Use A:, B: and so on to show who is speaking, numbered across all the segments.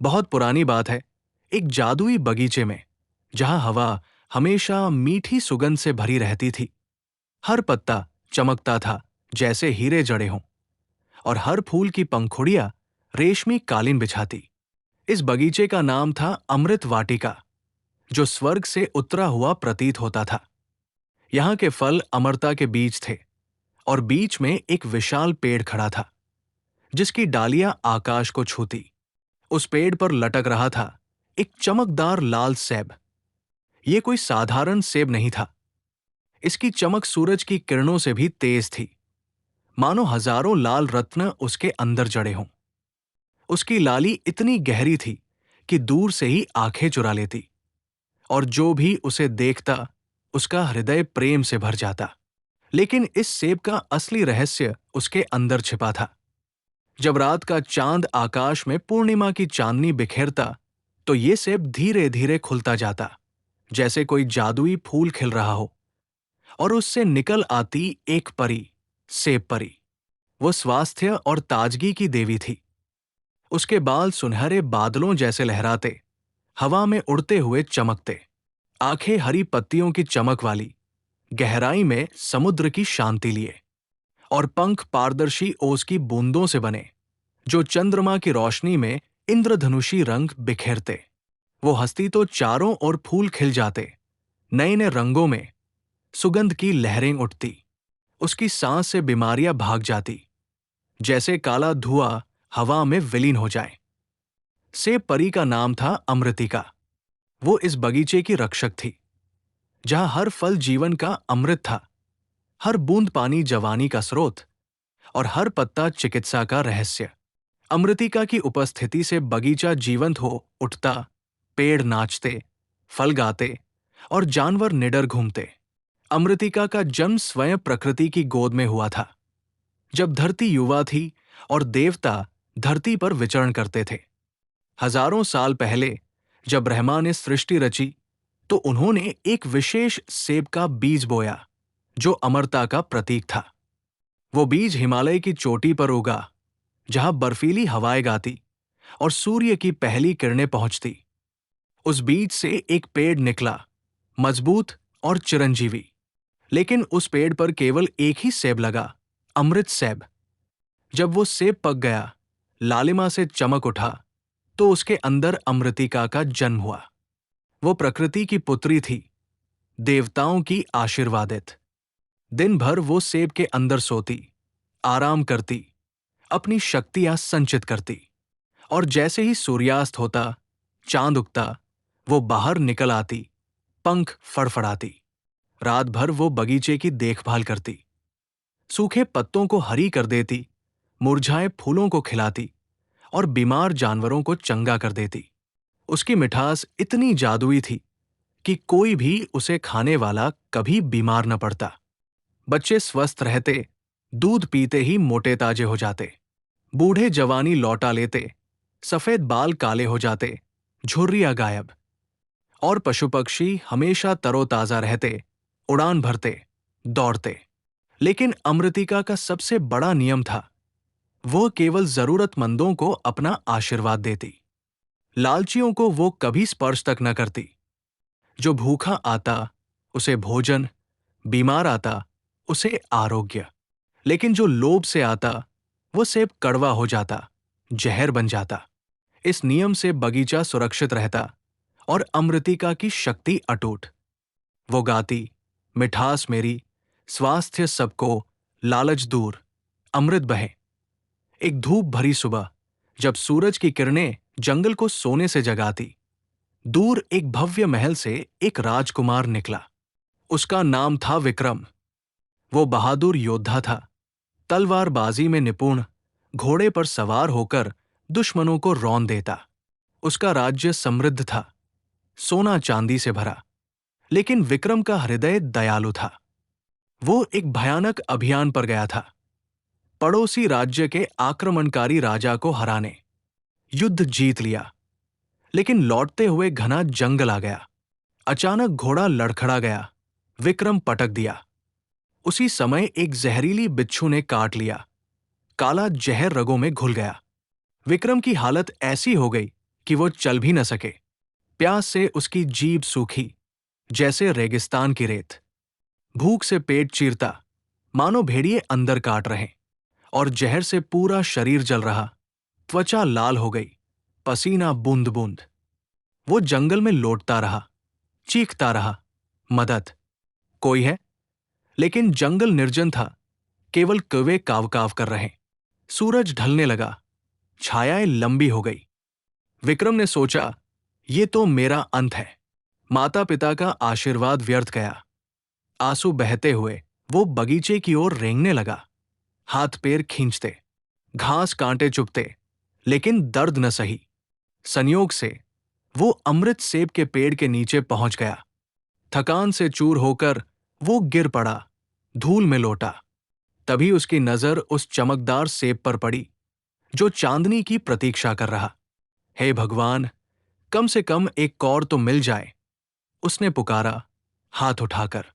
A: बहुत पुरानी बात है। एक जादुई बगीचे में, जहां हवा हमेशा मीठी सुगंध से भरी रहती थी। हर पत्ता चमकता था जैसे हीरे जड़े हों, और हर फूल की पंखुड़ियां रेशमी कालीन बिछाती। इस बगीचे का नाम था अमृत वाटिका, जो स्वर्ग से उतरा हुआ प्रतीत होता था। यहाँ के फल अमरता के बीज थे, और बीच में एक विशाल पेड़ खड़ा था, जिसकी डालियां आकाश को छूती। उस पेड़ पर लटक रहा था एक चमकदार लाल सेब। ये कोई साधारण सेब नहीं था। इसकी चमक सूरज की किरणों से भी तेज थी, मानो हजारों लाल रत्न उसके अंदर जड़े हों। उसकी लाली इतनी गहरी थी कि दूर से ही आंखें चुरा लेती, और जो भी उसे देखता उसका हृदय प्रेम से भर जाता। लेकिन इस सेब का असली रहस्य उसके अंदर छिपा था। जब रात का चांद आकाश में पूर्णिमा की चांदनी बिखेरता, तो ये सेब धीरे धीरे खुलता जाता, जैसे कोई जादुई फूल खिल रहा हो। और उससे निकल आती एक परी, सेब परी। वो स्वास्थ्य और ताजगी की देवी थी। उसके बाल सुनहरे बादलों जैसे लहराते, हवा में उड़ते हुए चमकते। आंखें हरी पत्तियों की चमक वाली, गहराई में समुद्र की शांति लिए। और पंख पारदर्शी ओस की बूंदों से बने, जो चंद्रमा की रोशनी में इंद्रधनुषी रंग बिखेरते। वो हंसती तो चारों ओर फूल खिल जाते, नए नए रंगों में सुगंध की लहरें उठती। उसकी सांस से बीमारियां भाग जाती, जैसे काला धुआं हवा में विलीन हो जाए। सेब परी का नाम था अमृतिका। वो इस बगीचे की रक्षक थी, जहां हर फल जीवन का अमृत था, हर बूंद पानी जवानी का स्रोत, और हर पत्ता चिकित्सा का रहस्य। अमृतिका की उपस्थिति से बगीचा जीवंत हो उठता। पेड़ नाचते, फल गाते, और जानवर निडर घूमते। अमृतिका का जन्म स्वयं प्रकृति की गोद में हुआ था, जब धरती युवा थी और देवता धरती पर विचरण करते थे। हजारों साल पहले जब ब्रह्मा ने सृष्टि रची, तो उन्होंने एक विशेष सेब का बीज बोया, जो अमरता का प्रतीक था। वो बीज हिमालय की चोटी पर उगा, जहां बर्फीली हवाएं गाती और सूर्य की पहली किरणें पहुंचती। उस बीज से एक पेड़ निकला, मजबूत और चिरंजीवी। लेकिन उस पेड़ पर केवल एक ही सेब लगा, अमृत सेब। जब वो सेब पक गया, लालिमा से चमक उठा, तो उसके अंदर अमृतिका का जन्म हुआ। वो प्रकृति की पुत्री थी, देवताओं की आशीर्वादित। दिन भर वो सेब के अंदर सोती, आराम करती, अपनी शक्तियां संचित करती। और जैसे ही सूर्यास्त होता, चांद उगता, वो बाहर निकल आती, पंख फड़फड़ाती। रात भर वो बगीचे की देखभाल करती, सूखे पत्तों को हरी कर देती, मुरझाए फूलों को खिलाती, और बीमार जानवरों को चंगा कर देती। उसकी मिठास इतनी जादुई थी कि कोई भी उसे खाने वाला कभी बीमार न पड़ता। बच्चे स्वस्थ रहते, दूध पीते ही मोटे ताजे हो जाते, बूढ़े जवानी लौटा लेते, सफेद बाल काले हो जाते, झुर्रियां गायब। और पशु पक्षी हमेशा तरोताजा रहते, उड़ान भरते, दौड़ते। लेकिन अमृतिका का सबसे बड़ा नियम था, वह केवल जरूरतमंदों को अपना आशीर्वाद देती। लालचियों को वो कभी स्पर्श तक न करती। जो भूखा आता, उसे भोजन, बीमार आता, उसे आरोग्य। लेकिन जो लोभ से आता, वो सेब कड़वा हो जाता, जहर बन जाता। इस नियम से बगीचा सुरक्षित रहता, और अमृतिका की शक्ति अटूट। वो गाती, मिठास मेरी, स्वास्थ्य सबको, लालच दूर, अमृत बहे। एक धूप भरी सुबह, जब सूरज की किरणें जंगल को सोने से जगाती, दूर एक भव्य महल से एक राजकुमार निकला। उसका नाम था विक्रम। वो बहादुर योद्धा था, तलवारबाजी में निपुण, घोड़े पर सवार होकर दुश्मनों को रौंद देता। उसका राज्य समृद्ध था, सोना चांदी से भरा। लेकिन विक्रम का हृदय दयालु था। वो एक भयानक अभियान पर गया था, पड़ोसी राज्य के आक्रमणकारी राजा को हराने। युद्ध जीत लिया, लेकिन लौटते हुए घना जंगल आ गया। अचानक घोड़ा लड़खड़ा गया, विक्रम पटक दिया। उसी समय एक जहरीली बिच्छू ने काट लिया, काला जहर रगों में घुल गया। विक्रम की हालत ऐसी हो गई कि वो चल भी न सके। प्यास से उसकी जीभ सूखी, जैसे रेगिस्तान की रेत। भूख से पेट चीरता, मानो भेड़िए अंदर काट रहे। और जहर से पूरा शरीर जल रहा, त्वचा लाल हो गई, पसीना बूंद बूंद। वो जंगल में लौटता रहा, चीखता रहा, मदद, कोई है? लेकिन जंगल निर्जन था, केवल कौवे काव काव कर रहे। सूरज ढलने लगा, छायाएं लंबी हो गई। विक्रम ने सोचा, ये तो मेरा अंत है। माता पिता का आशीर्वाद व्यर्थ गया। आंसू बहते हुए वो बगीचे की ओर रेंगने लगा, हाथ पैर खींचते, घास कांटे चुभते, लेकिन दर्द न सही। संयोग से वो अमृत सेब के पेड़ के नीचे पहुंच गया। थकान से चूर होकर वो गिर पड़ा, धूल में लौटा। तभी उसकी नजर उस चमकदार सेब पर पड़ी, जो चांदनी की प्रतीक्षा कर रहा। हे भगवान, कम से कम एक कौर तो मिल जाए, उसने पुकारा, हाथ उठाकर।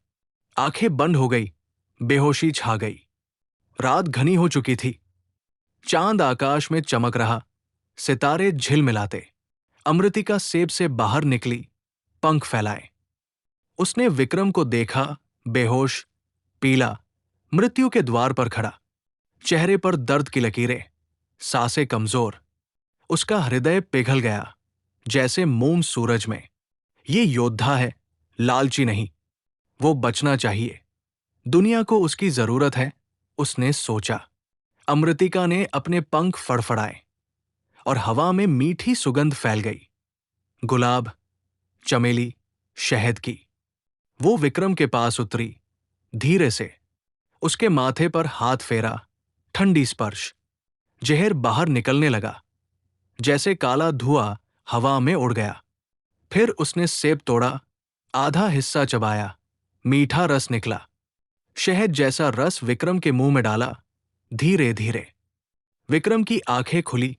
A: आंखें बंद हो गई, बेहोशी छा गई। रात घनी हो चुकी थी। चांद आकाश में चमक रहा, सितारे झिलमिलाते। अमृतिका सेब से बाहर निकली, पंख फैलाए। उसने विक्रम को देखा, बेहोश, पीला, मृत्यु के द्वार पर खड़ा। चेहरे पर दर्द की लकीरें, सांसें कमजोर। उसका हृदय पिघल गया, जैसे मोम सूरज में। ये योद्धा है, लालची नहीं। वो बचना चाहिए। दुनिया को उसकी जरूरत है, उसने सोचा। अमृतिका ने अपने पंख फड़फड़ाए और हवा में मीठी सुगंध फैल गई। गुलाब, चमेली, शहद की। वो विक्रम के पास उतरी, धीरे से। उसके माथे पर हाथ फेरा, ठंडी स्पर्श। जहर बाहर निकलने लगा, जैसे काला धुआं हवा में उड़ गया। फिर उसने सेब तोड़ा, आधा हिस्सा चबाया, मीठा रस निकला। शहद जैसा रस विक्रम के मुंह में डाला, धीरे धीरे। विक्रम की आंखें खुली,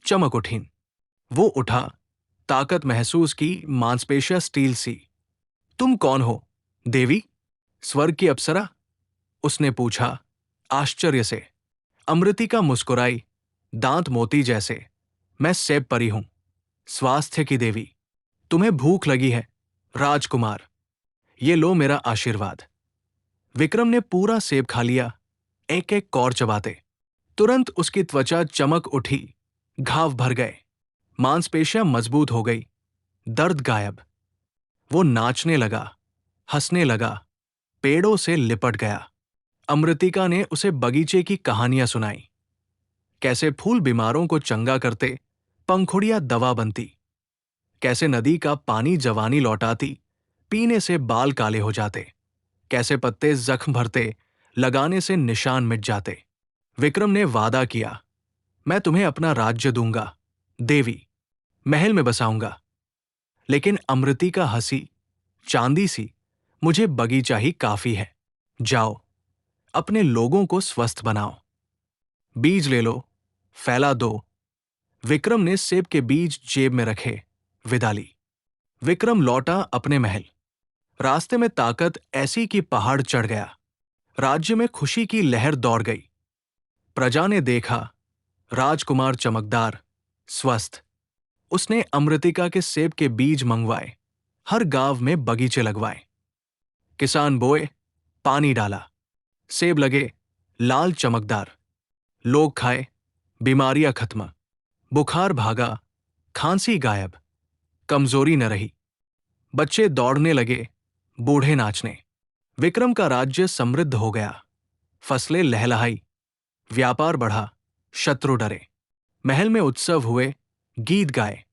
A: चमक उठीं। वो उठा, ताकत महसूस की, मांसपेशियां स्टील सी। तुम कौन हो, देवी? स्वर्ग की अप्सरा? उसने पूछा, आश्चर्य से। अमृतिका मुस्कुराई, दांत मोती जैसे। मैं सेब परी हूं, स्वास्थ्य की देवी। तुम्हें भूख लगी है, राजकुमार। ये लो मेरा आशीर्वाद। विक्रम ने पूरा सेब खा लिया, एक एक कौर चबाते। तुरंत उसकी त्वचा चमक उठी, घाव भर गए, मांसपेशियां मजबूत हो गई, दर्द गायब। वो नाचने लगा, हंसने लगा, पेड़ों से लिपट गया। अमृतिका ने उसे बगीचे की कहानियां सुनाई। कैसे फूल बीमारों को चंगा करते, पंखुड़ियां दवा बनती। कैसे नदी का पानी जवानी लौटाती, पीने से बाल काले हो जाते। कैसे पत्ते जख्म भरते, लगाने से निशान मिट जाते। विक्रम ने वादा किया, मैं तुम्हें अपना राज्य दूंगा, देवी। महल में बसाऊंगा। लेकिन अमृतिका हंसी, चांदी सी, मुझे बगीचा ही काफी है। जाओ, अपने लोगों को स्वस्थ बनाओ। बीज ले लो, फैला दो। विक्रम ने सेब के बीज जेब में रखे, विदा ली। विक्रम लौटा अपने महल। रास्ते में ताकत ऐसी कि पहाड़ चढ़ गया। राज्य में खुशी की लहर दौड़ गई। प्रजा ने देखा, राजकुमार चमकदार, स्वस्थ। उसने अमृतिका के सेब के बीज मंगवाए, हर गांव में बगीचे लगवाए। किसान बोए, पानी डाला, सेब लगे, लाल चमकदार। लोग खाए, बीमारियां खत्म। बुखार भागा, खांसी गायब, कमजोरी न रही। बच्चे दौड़ने लगे, बूढ़े नाचने। विक्रम का राज्य समृद्ध हो गया। फसलें लहलहाई, व्यापार बढ़ा, शत्रु डरे। महल में उत्सव हुए, गीत गाए,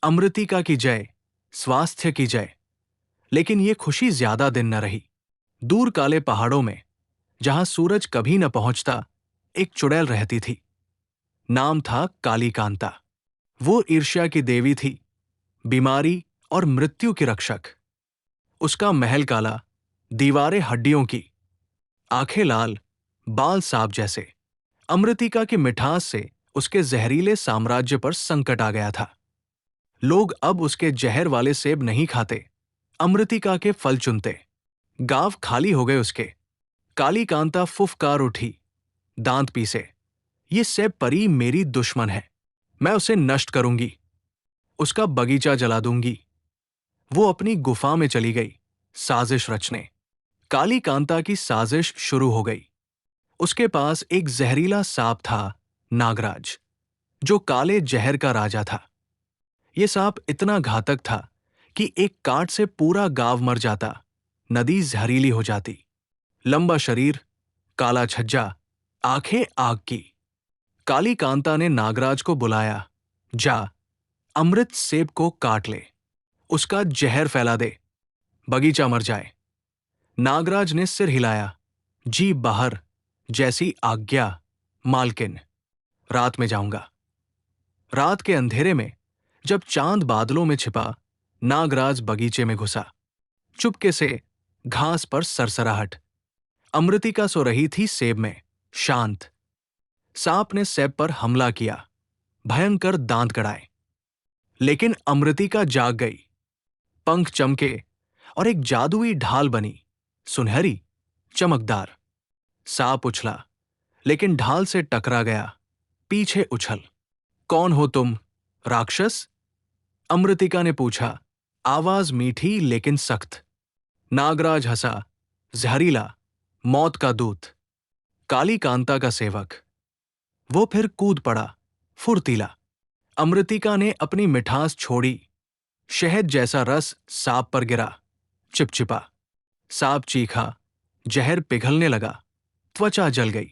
A: अमृतिका की जय, स्वास्थ्य की जय। लेकिन ये खुशी ज्यादा दिन न रही। दूर काले पहाड़ों में, जहां सूरज कभी न पहुंचता, एक चुड़ैल रहती थी। नाम था काली कांता। वो ईर्ष्या की देवी थी, बीमारी और मृत्यु की रक्षक। उसका महल काला, दीवारें हड्डियों की, आंखें लाल, बाल सांप जैसे। अमृतिका की मिठास से उसके जहरीले साम्राज्य पर संकट आ गया था। लोग अब उसके जहर वाले सेब नहीं खाते, अमृतिका के फल चुनते। गांव खाली हो गए उसके। काली कांता फुफकार उठी, दांत पीसे। ये सेब परी मेरी दुश्मन है, मैं उसे नष्ट करूंगी। उसका बगीचा जला दूंगी। वो अपनी गुफा में चली गई साजिश रचने। काली कांता की साजिश शुरू हो गई। उसके पास एक जहरीला सांप था, नागराज, जो काले जहर का राजा था। ये सांप इतना घातक था कि एक काट से पूरा गांव मर जाता, नदी जहरीली हो जाती। लंबा शरीर, काला छज्जा, आंखें आग की। काली कांता ने नागराज को बुलाया, जा अमृत सेब को काट ले, उसका जहर फैला दे, बगीचा मर जाए। नागराज ने सिर हिलाया, जी बाहर, जैसी आज्ञा मालकिन, रात में जाऊंगा। रात के अंधेरे में जब चांद बादलों में छिपा, नागराज बगीचे में घुसा। चुपके से घास पर सरसराहट। अमृतिका सो रही थी सेब में, शांत। सांप ने सेब पर हमला किया, भयंकर दांत गड़ाए। लेकिन अमृतिका जाग गई। पंख चमके और एक जादुई ढाल बनी, सुनहरी, चमकदार। सांप उछला, लेकिन ढाल से टकरा गया, पीछे उछल। कौन हो तुम, राक्षस? अमृतिका ने पूछा, आवाज मीठी लेकिन सख्त। नागराज हंसा, जहरीला, मौत का दूत, काली कांता का सेवक। वो फिर कूद पड़ा, फुर्तीला। अमृतिका ने अपनी मिठास छोड़ी। शहद जैसा रस सांप पर गिरा, चिपचिपा। सांप चीखा, जहर पिघलने लगा, त्वचा जल गई।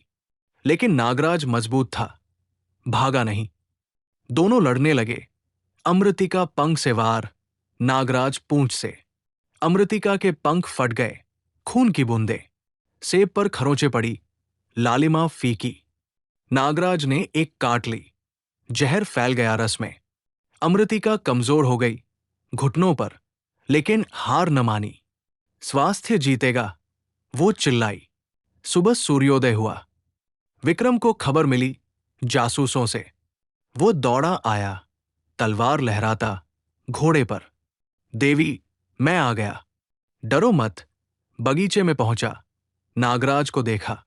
A: लेकिन नागराज मजबूत था, भागा नहीं। दोनों लड़ने लगे। अमृतिका पंख से वार, नागराज पूंछ से। अमृतिका के पंख फट गए, खून की बूंदें सेब पर खरोंचे पड़ी, लालिमा फीकी। नागराज ने एक काट ली, जहर फैल गया रस में। अमृतिका कमजोर हो गई, घुटनों पर, लेकिन हार न मानी। स्वास्थ्य जीतेगा, वो चिल्लाई। सुबह सूर्योदय हुआ। विक्रम को खबर मिली जासूसों से। वो दौड़ा आया, तलवार लहराता, घोड़े पर। देवी, मैं आ गया, डरो मत। बगीचे में पहुंचा, नागराज को देखा,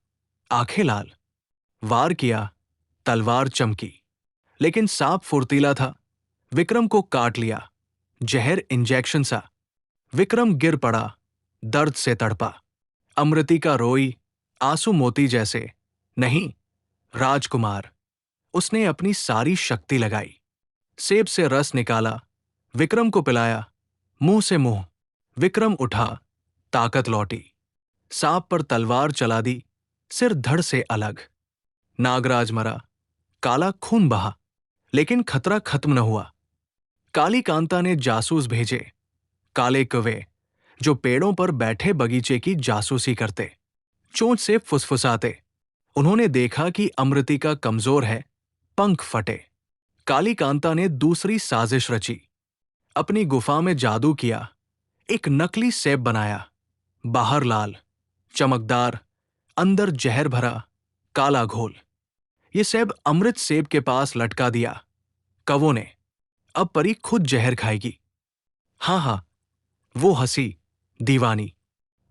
A: आंखें लाल। वार किया, तलवार चमकी। लेकिन सांप फुर्तीला था, विक्रम को काट लिया, जहर इंजेक्शन सा। विक्रम गिर पड़ा, दर्द से तड़पा। अमृतिका रोई, आंसू मोती जैसे। नहीं, राजकुमार। उसने अपनी सारी शक्ति लगाई। सेब से रस निकाला, विक्रम को पिलाया, मुंह से मुंह। विक्रम उठा, ताकत लौटी। सांप पर तलवार चला दी, सिर धड़ से अलग। नागराज मरा, काला खून बहा, लेकिन खतरा खत्म न हुआ। काली कांता ने जासूस भेजे, काले कौवे, जो पेड़ों पर बैठे बगीचे की जासूसी करते, चोंच से फुसफुसाते। उन्होंने देखा कि अमृतिका कमजोर है, पंख फटे। काली कांता ने दूसरी साजिश रची। अपनी गुफा में जादू किया, एक नकली सेब बनाया, बाहर लाल, चमकदार, अंदर जहर भरा, काला घोल। ये सेब अमृत सेब के पास लटका दिया कौवों ने। अब परी खुद जहर खाएगी। हाँ, वो हंसी, दीवानी।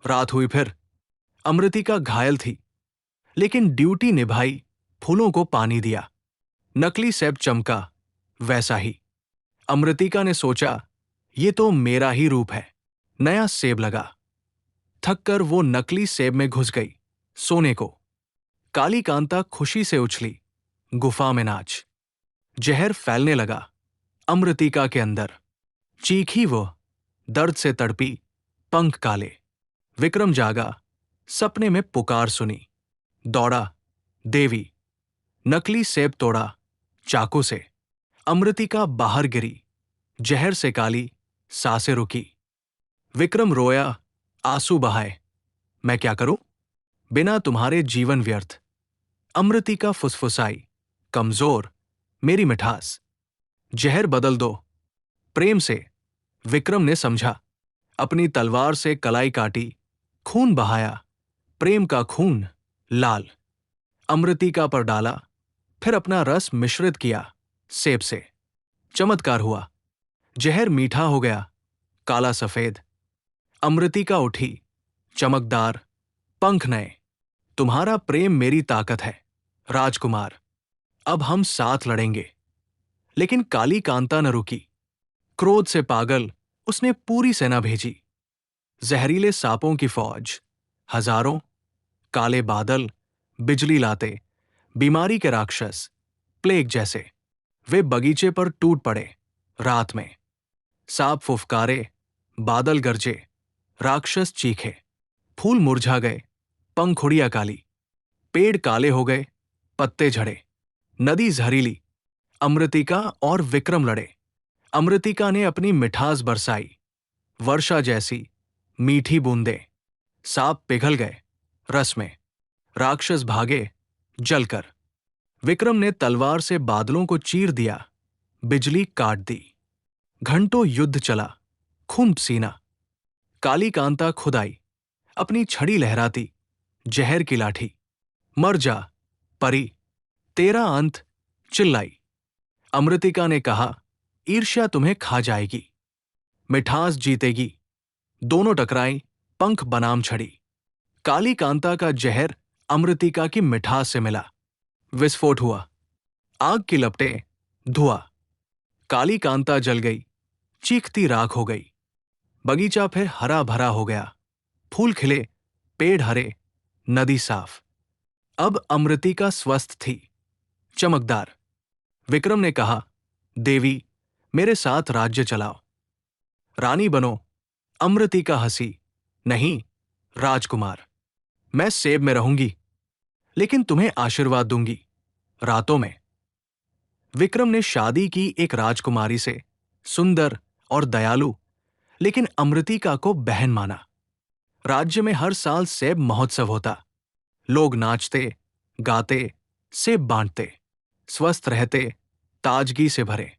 A: रात हुई फिर। अमृतिका घायल थी, लेकिन ड्यूटी निभाई, फूलों को पानी दिया। नकली सेब चमका, वैसा ही। अमृतिका ने सोचा, ये तो मेरा ही रूप है। नया सेब लगा। थककर वो नकली सेब में घुस गई, सोने को। काली कांता खुशी से उछली, गुफा में नाच। जहर फैलने लगा अमृतिका के अंदर। चीखी वो, दर्द से तड़पी, पंख काले। विक्रम जागा, सपने में पुकार सुनी। दौड़ा, देवी। नकली सेब तोड़ा, चाकू से। अमृतिका बाहर गिरी, जहर से काली, सांसें रुकी। विक्रम रोया, आंसू बहाए। मैं क्या करूं? बिना तुम्हारे जीवन व्यर्थ। अमृतिका फुसफुसाई, कमजोर, मेरी मिठास। जहर बदल दो, प्रेम से। विक्रम ने समझा। अपनी तलवार से कलाई काटी, खून बहाया, प्रेम का खून, लाल। अमृतिका पर डाला, फिर अपना रस मिश्रित किया सेब से। चमत्कार हुआ, जहर मीठा हो गया, काला सफेद। अमृतिका उठी, चमकदार, पंख नए। तुम्हारा प्रेम मेरी ताकत है, राजकुमार। अब हम साथ लड़ेंगे। लेकिन काली कांता न रुकी। क्रोध से पागल उसने पूरी सेना भेजी। जहरीले सांपों की फौज, हजारों, काले बादल, बिजली लाते, बीमारी के राक्षस, प्लेग जैसे। वे बगीचे पर टूट पड़े रात में। सांप फुफकारे, बादल गरजे, राक्षस चीखे। फूल मुरझा गए, पंखुड़ियां काली, पेड़ काले हो गए, पत्ते झड़े। नदी जहरीली, अमृतिका और विक्रम लड़े। अमृतिका ने अपनी मिठास बरसाई, वर्षा जैसी मीठी बूंदें। सांप पिघल गए रस में, राक्षस भागे जलकर। विक्रम ने तलवार से बादलों को चीर दिया, बिजली काट दी। घंटों युद्ध चला, खून पसीना। काली कांता खुद आई, अपनी छड़ी लहराती, जहर की लाठी। मर जा परी, तेरा अंत, चिल्लाई। अमृतिका ने कहा, ईर्ष्या तुम्हें खा जाएगी, मिठास जीतेगी। दोनों टकराई, पंख बनाम छड़ी। काली कांता का जहर अमृतिका की मिठास से मिला। विस्फोट हुआ, आग की लपटें, धुआं। काली कांता जल गई, चीखती राख हो गई। बगीचा फिर हरा भरा हो गया, फूल खिले, पेड़ हरे, नदी साफ। अब अमृतिका स्वस्थ थी, चमकदार। विक्रम ने कहा, देवी, मेरे साथ राज्य चलाओ, रानी बनो। अमृतिका हंसी, नहीं, राजकुमार। मैं सेब में रहूंगी, लेकिन तुम्हें आशीर्वाद दूंगी, रातों में। विक्रम ने शादी की एक राजकुमारी से, सुंदर और दयालु, लेकिन अमृतिका को बहन माना। राज्य में हर साल सेब महोत्सव होता। लोग नाचते, गाते, सेब बांटते, स्वस्थ रहते, ताजगी से भरे।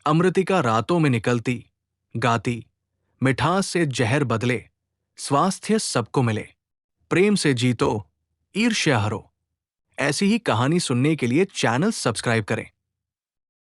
A: अमृतिका रातों में निकलती, गाती, मिठास से जहर बदले, स्वास्थ्य सबको मिले। प्रेम से जीतो, ईर्ष्या हरो। ऐसी ही कहानी सुनने के लिए चैनल सब्सक्राइब करें।